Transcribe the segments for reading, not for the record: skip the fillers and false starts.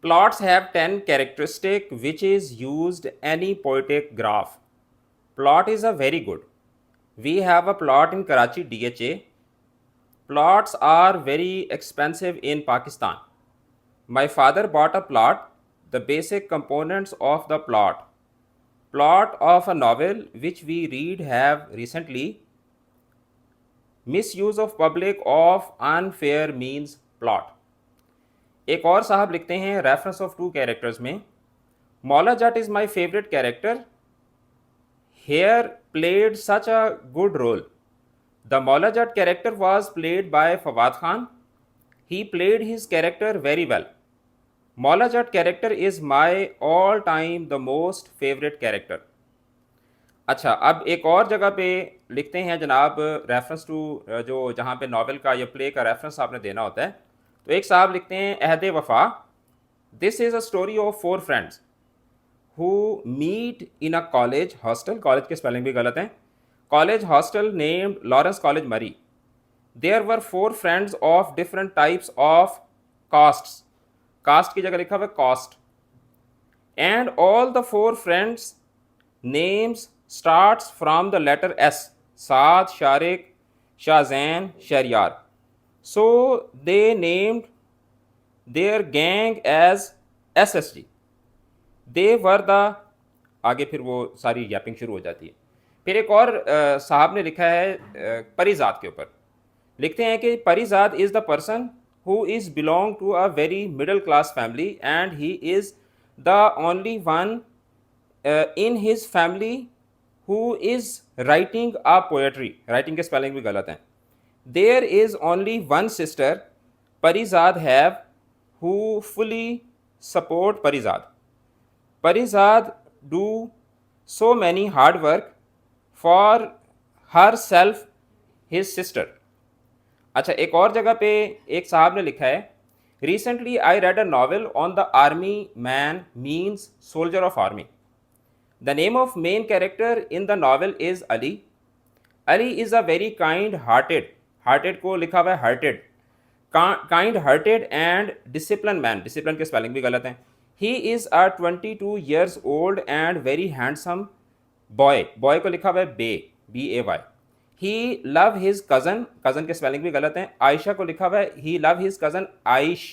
Plots have 10 characteristic which is used any poetic graph. Plot is a very good. We have a plot in Karachi DHA. Plots are very expensive in Pakistan. My father bought a plot. The basic components of the plot. Plot of a novel which we read have recently. Misuse of public of unfair means plot. एक और साहब लिखते हैं reference of to characters में, Maula Jatt is my favourite character, here played such a good role. The Maula Jatt character was played by Fawad Khan. He played his character very well. Maula Jatt character is my all time the most favourite character. अच्छा, अब एक और जगह पे लिखते हैं जनाब रेफरेंस टू, जो जहाँ पे नावल का या प्ले का रेफरेंस आपने देना होता है, तो एक साहब लिखते हैं Ahad Wafa. This is a story of 4 friends who meet in a college hostel. College के स्पेलिंग भी गलत हैं. College hostel named Lawrence college Murree. There were 4 friends of different types of castes. Caste की जगह लिखा हुआ है cost. And all the 4 friends names starts from the letter S. Saad, Sharik, Shahzain, Shahriyar. So they named their gang as SSG. They were the, आगे फिर वो सारी gapping शुरू हो जाती है. फिर एक और साहब ने लिखा है परिजात के ऊपर. लिखते हैं कि Parijat is the person who is belong to a very middle class family and he is the only one in his family who is writing a poetry. Writing के spelling भी गलत हैं. There is only one sister Parizad have who fully support Parizad. Parizad do so many hard work for herself, his sister. अच्छा, एक और जगह पे एक साहब ने लिखा है, Recently I read a novel on the army man means soldier of army. The name of main character in the novel is Ali. Ali is a very kind-hearted. Hearted को लिखा हुआ है hearted. Kind-hearted and disciplined man. Discipline के spelling भी गलत हैं. He is a 22 years old and very handsome boy. Boy को लिखा हुआ है Bay. B-A-Y. He love his cousin. Cousin के spelling भी गलत हैं. आयशा को लिखा हुआ है he love his cousin Aish.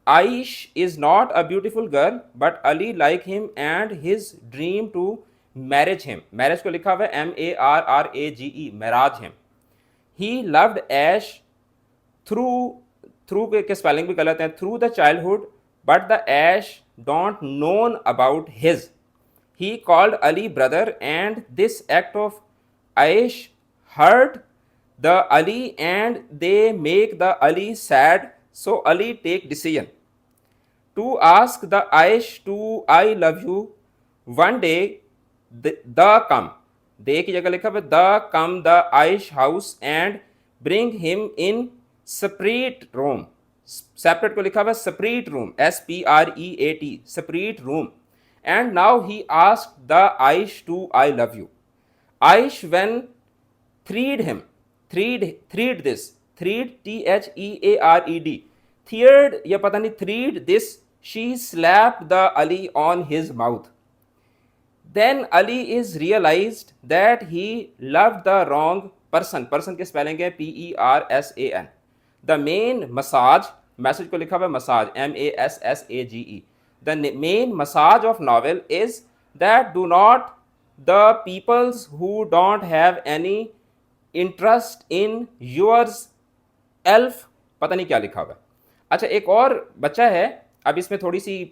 Aish is not a beautiful girl, but Ali like him and his dream to marriage him. Marriage को लिखा हुआ है M-A-R-R-A-G-E, marriage him. He loved Ash through के spelling भी गलत हैं, through the childhood, but the Ash don't known about his. He called Ali brother and this act of Aish hurt the Ali and they make the Ali sad, so Ali take decision to ask the Aish to I love you. One day the come, they की जगह लिखा है the come the Aish house and bring him in separate room. Separate को लिखा है separate room, S-P-R-E-A-T, separate room. And now he asked the Aish to I love you. Aish when threed him, threed this, threed T-H-E-A-R-E-D, threed या पता नहीं threed this, she slapped the Ali on his mouth. Then Ali is realized that he loved the wrong person. Person के spelling है P-E-R-S-A-N. The main massage, message को लिखा हुआ है massage, M-A-S-S-A-G-E. The main massage of novel is that do not the peoples who don't have any interest in yours elf, पता नहीं क्या लिखा हुआ है. अच्छा, एक और बच्चा है, अब इसमें थोड़ी सी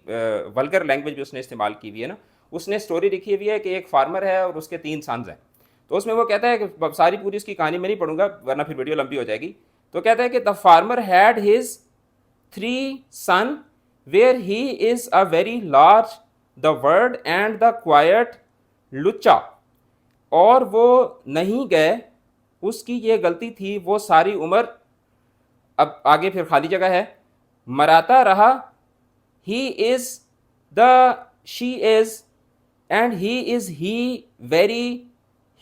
वल्गर लैंग्वेज भी उसने इस्तेमाल की हुई है ना. उसने स्टोरी लिखी हुई है कि एक फार्मर है और उसके 3 सन्स हैं. तो उसमें वो कहता है कि सारी पूरी उसकी कहानी में नहीं पढ़ूंगा वरना फिर वीडियो लंबी हो जाएगी. तो कहता है कि the farmer had his 3 son where he is a very large the word and the quite लुच्चा. और वो नहीं गए, उसकी ये गलती थी, वो सारी उम्र. अब आगे फिर खाली जगह है, मराता रहा. He is the she is and he is he very.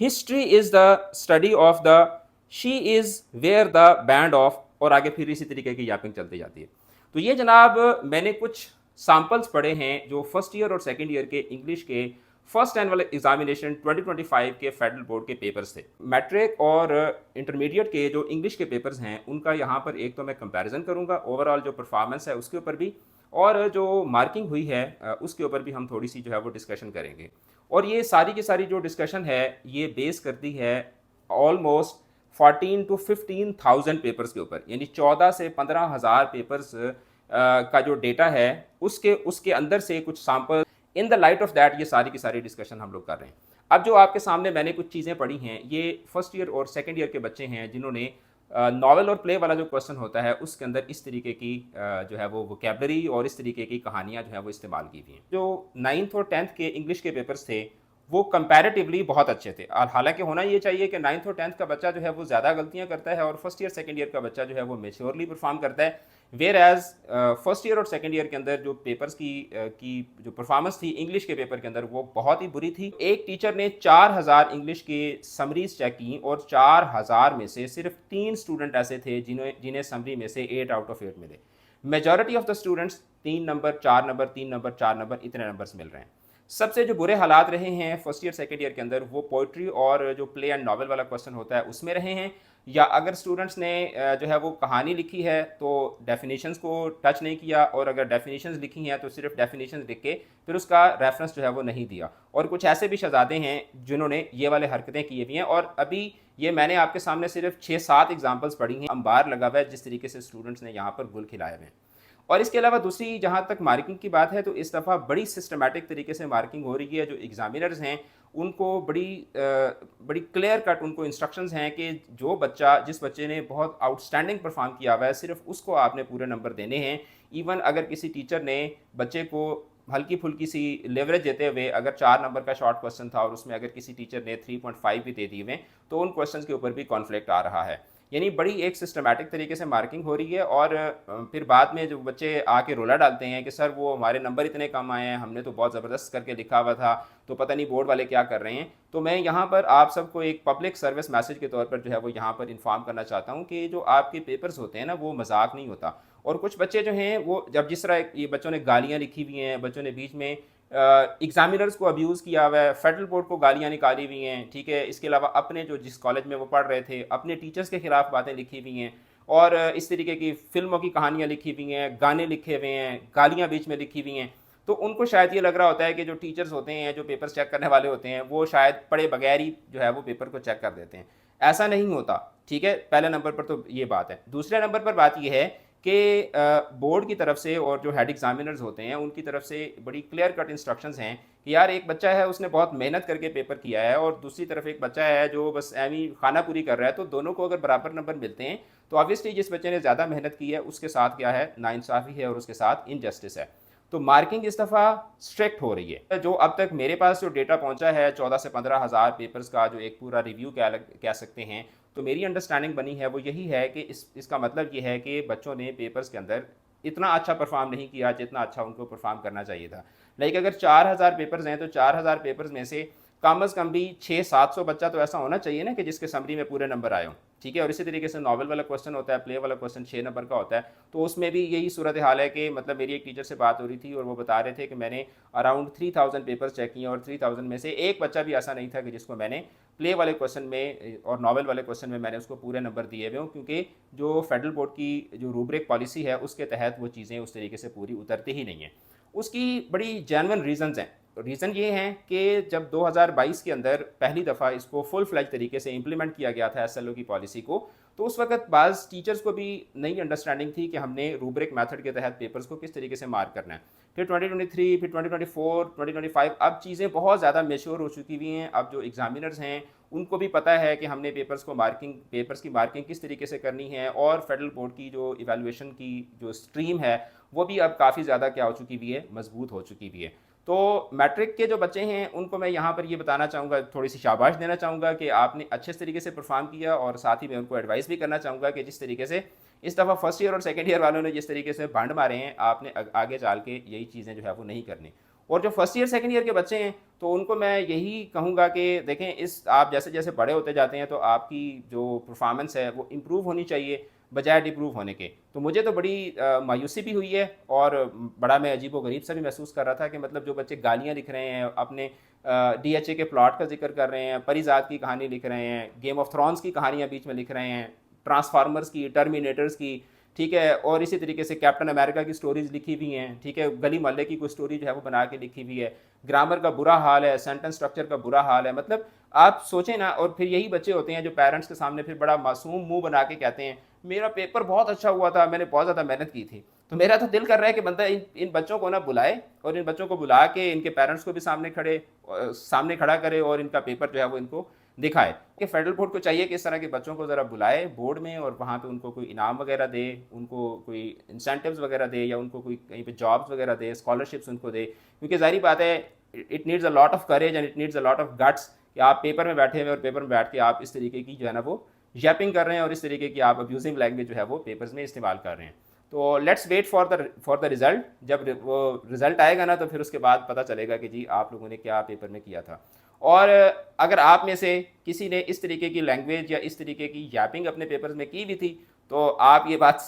History is the study of the. She is where the band of. और आगे फिर इसी तरीके की यापिंग चलती जाती है. तो ये जनाब मैंने कुछ सैम्पल्स पढ़े हैं जो फर्स्ट ईयर और सेकेंड ईयर के इंग्लिश के फर्स्ट एनुअल एग्जामिनेशन 2025 के फेडरल बोर्ड के पेपर्स थे। मैट्रिक और इंटरमीडिएट के जो इंग्लिश के पेपर्स हैं उनका यहाँ पर एक तो मैं कंपैरिजन करूँगा, ओवरऑल जो परफॉर्मेंस है उसके ऊपर भी, और जो मार्किंग हुई है उसके ऊपर भी हम थोड़ी सी जो है वो डिस्कशन करेंगे। और ये सारी की सारी जो डिस्कशन है ये बेस करती है ऑलमोस्ट 14 to 15,000 पेपर्स के ऊपर, यानी 14 से 15,000 पेपर्स का जो डेटा है उसके उसके अंदर से कुछ sample. In the light of that ये सारी की सारी डिस्कशन हम लोग कर रहे हैं। अब जो आपके सामने मैंने कुछ चीज़ें पढ़ी हैं, ये फर्स्ट ईयर और सेकेंड ईयर के बच्चे हैं जिन्होंने नॉवल और प्ले वाला जो क्वेश्चन होता है उसके अंदर इस तरीके की जो है वो वोकेबलरी और इस तरीके की कहानियाँ जो है वो इस्तेमाल की हुई हैं। जो 9th और 10th के इंग्लिश के पेपर्स थे वो कंपैरेटिवली बहुत अच्छे थे, और हालांकि होना ये चाहिए कि 9th और 10th का बच्चा जो है वो ज़्यादा गलतियां करता है और फर्स्ट ईयर सेकेंड ईयर का बच्चा जो है वो मेच्योरली परफॉर्म करता है। वेयर एज फर्स्ट ईयर और सेकेंड ईयर के अंदर जो पेपर्स की जो परफॉर्मेंस थी इंग्लिश के पेपर के अंदर वो बहुत ही बुरी थी। एक टीचर ने 4,000 इंग्लिश के समरीज चेक की और 4,000 में से सिर्फ 3 स्टूडेंट ऐसे थे जिन्हें समरी में से 8 आउट ऑफ 8 मिले। Majority of the students 3 number, 4 number, 3 number, 4 number, इतने नंबर्स मिल रहे हैं। सबसे जो बुरे हालात रहे हैं फर्स्ट ईयर सेकेंड ईयर के अंदर वो पोइट्री और जो प्ले एंड नॉवल वाला क्वेश्चन होता है उसमें रहे हैं, या अगर स्टूडेंट्स ने जो है वो कहानी लिखी है तो डेफिनेशंस को टच नहीं किया, और अगर डेफिनेशंस लिखी हैं तो सिर्फ डेफिनेशंस लिख के फिर उसका रेफरेंस जो है वो नहीं दिया। और कुछ ऐसे भी शहजादे हैं जिन्होंने ये वाले हरकतें की हुई हैं, और अभी ये मैंने आपके सामने सिर्फ 6-7 एग्जाम्पल्स पढ़ी हैं। अंबार लगा हुआ है जिस तरीके से स्टूडेंट्स ने यहाँ पर गुल खिलाए हुए हैं। और इसके अलावा दूसरी जहाँ तक मार्किंग की बात है तो इस दफ़ा बड़ी सिस्टमेटिक तरीके से मार्किंग हो रही है। जो एग्जामिनर्स हैं उनको बड़ी क्लियर कट उनको इंस्ट्रक्शंस हैं कि जिस बच्चे ने बहुत आउटस्टैंडिंग परफॉर्म किया हुआ है सिर्फ उसको आपने पूरे नंबर देने हैं। इवन अगर किसी टीचर ने बच्चे को हल्की फुल्की सी लेवरेज देते हुए, अगर 4 नंबर का शॉर्ट क्वेश्चन था और उसमें अगर किसी टीचर ने 3.5 भी दे दिए हुए तो उन क्वेश्चंस के ऊपर भी कॉन्फ्लिक्ट आ रहा है। यानी बड़ी एक सिस्टमैटिक तरीके से मार्किंग हो रही है। और फिर बाद में जो बच्चे आके रोला डालते हैं कि सर वो हमारे नंबर इतने कम आए हैं, हमने तो बहुत ज़बरदस्त करके लिखा हुआ था, तो पता नहीं बोर्ड वाले क्या कर रहे हैं। तो मैं यहाँ पर आप सबको एक पब्लिक सर्विस मैसेज के तौर पर जो है वो यहाँ पर इन्फॉर्म करना चाहता हूँ कि जो आपके पेपर्स होते हैं ना वो मजाक नहीं होता। और कुछ बच्चे जो हैं वो जब जिस तरह ये बच्चों ने गालियाँ लिखी हुई हैं, बच्चों ने बीच में एग्जामिनर्स को अब्यूज़ किया हुआ है, फेडरल बोर्ड को गालियाँ निकाली हुई हैं, ठीक है। इसके अलावा अपने जो जिस कॉलेज में वो पढ़ रहे थे अपने टीचर्स के खिलाफ बातें लिखी हुई हैं, और इस तरीके की फिल्मों की कहानियाँ लिखी हुई हैं, गाने लिखे हुए हैं, गालियाँ बीच में लिखी हुई हैं। तो उनको शायद ये लग रहा होता है कि जो टीचर्स होते हैं, जो पेपर चेक करने वाले होते हैं, वो शायद पढ़े बगैर ही जो है वो पेपर को चेक कर देते हैं। ऐसा नहीं होता, ठीक है। पहले नंबर पर तो ये बात है। दूसरे नंबर पर बात ये है कि बोर्ड की तरफ से और जो हेड एग्जामिनर्स होते हैं उनकी तरफ से बड़ी क्लियर कट इंस्ट्रक्शंस हैं कि यार एक बच्चा है उसने बहुत मेहनत करके पेपर किया है और दूसरी तरफ एक बच्चा है जो बस एवी खाना पूरी कर रहा है, तो दोनों को अगर बराबर नंबर मिलते हैं तो ऑब्वियसली जिस बच्चे ने ज़्यादा मेहनत की है उसके साथ क्या है, नाइंसाफ़ी है और उसके साथ इनजस्टिस है। तो मार्किंग इस दफ़ा स्ट्रिक्ट हो रही है। जो अब तक मेरे पास जो डेटा पहुंचा है 14 से 15,000 पेपर्स का जो एक पूरा रिव्यू कह सकते हैं, तो मेरी अंडरस्टैंडिंग बनी है वो यही है कि इसका मतलब ये है कि बच्चों ने पेपर्स के अंदर इतना अच्छा परफॉर्म नहीं किया जितना अच्छा उनको परफॉर्म करना चाहिए था। लाइक अगर 4,000 पेपर्स हैं तो 4,000 पेपर्स में से कम अज़ कम भी 600-700 बच्चा तो ऐसा होना चाहिए ना कि जिसके समरी में पूरे नंबर आए हों, ठीक है। और इसी तरीके से नॉवल वाला क्वेश्चन होता है, प्ले वाला क्वेश्चन 6 नंबर का होता है, तो उसमें भी यही सूरत हाल है कि मतलब मेरी एक टीचर से बात हो रही थी और वो बता रहे थे कि मैंने अराउंड 3,000 पेपर्स चेक किए और 3,000 में से एक बच्चा भी ऐसा नहीं था कि जिसको मैंने प्ले वाले क्वेश्चन में और नॉवल वाले क्वेश्चन में मैंने उसको पूरे नंबर दिए हुए हों, क्योंकि जो फेडरल बोर्ड की जो रूब्रिक पॉलिसी है उसके तहत वो चीज़ें उस तरीके से पूरी उतरती ही नहीं हैं। उसकी बड़ी जेन्युइन रीज़न्स हैं। रीज़न ये हैं कि जब 2022 के अंदर पहली दफ़ा इसको फुल फ्लैज तरीके से इम्प्लीमेंट किया गया था एसएलओ की पॉलिसी को, तो उस वक्त बाज़ टीचर्स को भी नई अंडरस्टैंडिंग थी कि हमने रूब्रिक मेथड के तहत पेपर्स को किस तरीके से मार्क करना है। फिर 2023, फिर 2024, 2025 अब चीज़ें बहुत ज़्यादा मेच्योर हो चुकी हुई हैं। अब जो एग्जामिनर्स हैं उनको भी पता है कि हमने पेपर्स की मार्किंग किस तरीके से करनी है, और फेडरल बोर्ड की जो इवैल्यूएशन की जो स्ट्रीम है वो भी अब काफ़ी ज़्यादा क्या हो चुकी हुई है, मजबूत हो चुकी हुई है। तो मैट्रिक के जो बच्चे हैं उनको मैं यहाँ पर ये बताना चाहूँगा, थोड़ी सी शाबाश देना चाहूँगा कि आपने अच्छे तरीके से परफॉर्म किया, और साथ ही मैं उनको एडवाइस भी करना चाहूँगा कि जिस तरीके से इस दफ़ा फर्स्ट ईयर और सेकेंड ईयर वालों ने जिस तरीके से भंड मारे हैं, आपने आगे चल के यही चीज़ें जो है वो नहीं करनी। और जो फर्स्ट ईयर सेकेंड ईयर के बच्चे हैं तो उनको मैं यही कहूँगा कि देखें, इस आप जैसे जैसे बड़े होते जाते हैं तो आपकी जो परफॉर्मेंस है वो इम्प्रूव होनी चाहिए। बजाय डिप्रूव होने के। तो मुझे तो बड़ी मायूसी भी हुई है और बड़ा मैं अजीबोगरीब सा भी महसूस कर रहा था कि मतलब जो बच्चे गालियाँ लिख रहे हैं, अपने डीएचए के प्लॉट का जिक्र कर रहे हैं, परिजात की कहानी लिख रहे हैं, गेम ऑफ थ्रोन्स की कहानियाँ बीच में लिख रहे हैं, ट्रांसफार्मर्स की, टर्मिनेटर्स की, ठीक है, और इसी तरीके से कैप्टन अमेरिका की स्टोरीज लिखी हुई हैं, ठीक है, गली मोहल्ले की कोई स्टोरी जो है वो बना के लिखी हुई है, ग्रामर का बुरा हाल है, सेंटेंस स्ट्रक्चर का बुरा हाल है। मतलब आप सोचें ना, और फिर यही बच्चे होते हैं जो पेरेंट्स के सामने फिर बड़ा मासूम मुंह बना के कहते हैं मेरा पेपर बहुत अच्छा हुआ था, मैंने बहुत ज़्यादा मेहनत की थी। तो मेरा तो दिल कर रहा है कि बंदा इन बच्चों को ना बुलाए और इन बच्चों को बुला के इनके पेरेंट्स को भी सामने खड़ा करे और इनका पेपर जो है वो इनको दिखाए कि फेडरल बोर्ड को चाहिए कि इस तरह के बच्चों को ज़रा बुलाए बोर्ड में और वहाँ पे उनको कोई इनाम वगैरह दे, उनको कोई इंसेंटिव्स वगैरह दे, या उनको कोई कहीं पे जॉब्स वगैरह दे, स्कॉलरशिप्स उनको दे। क्योंकि जाहिर बात है it needs a lot of courage and it needs a lot of guts कि आप पेपर में बैठे हुए और पेपर में बैठ के आप इस तरीके की जो है ना वो यैपिंग कर रहे हैं और इस तरीके की आप अब्यूजिंग लैंग्वेज जो है वो पेपर्स में इस्तेमाल कर रहे हैं। तो let's wait for the result. जब वो रिज़ल्ट आएगा ना तो फिर उसके बाद पता चलेगा कि जी आप लोगों ने क्या पेपर में किया था। और अगर आप में से किसी ने इस तरीके की लैंग्वेज या इस तरीके की यैपिंग अपने पेपर्स में की भी थी तो आप ये बात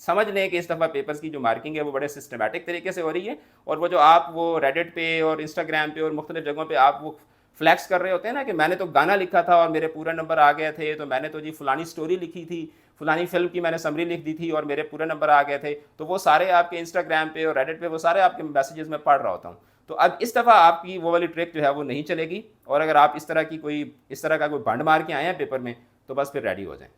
समझ लें कि इस दफ़ा पेपर्स की जो मार्किंग है वो बड़े सिस्टमेटिक तरीके से हो रही है। और वो जो आप वो रेडिट पे और इंस्टाग्राम पे और मुख्तलिफ जगहों पे आप वो फ्लैक्स कर रहे होते हैं ना कि मैंने तो गाना लिखा था और मेरे पूरे नंबर आ गए थे, तो मैंने तो जी फलानी स्टोरी लिखी थी, फलानी फिल्म की मैंने समरी लिख दी थी और मेरे पूरे नंबर आ गए थे, तो वो सारे आपके इंस्टाग्राम पे और रेडिट पे वो सारे आपके मैसेजेस में पढ़ रहा होता हूँ। तो अब इस दफ़ा आपकी वो वाली ट्रिक जो है वो नहीं चलेगी। और अगर आप इस तरह का कोई भंड मार के आए हैं पेपर में तो बस फिर रेडी हो जाएं।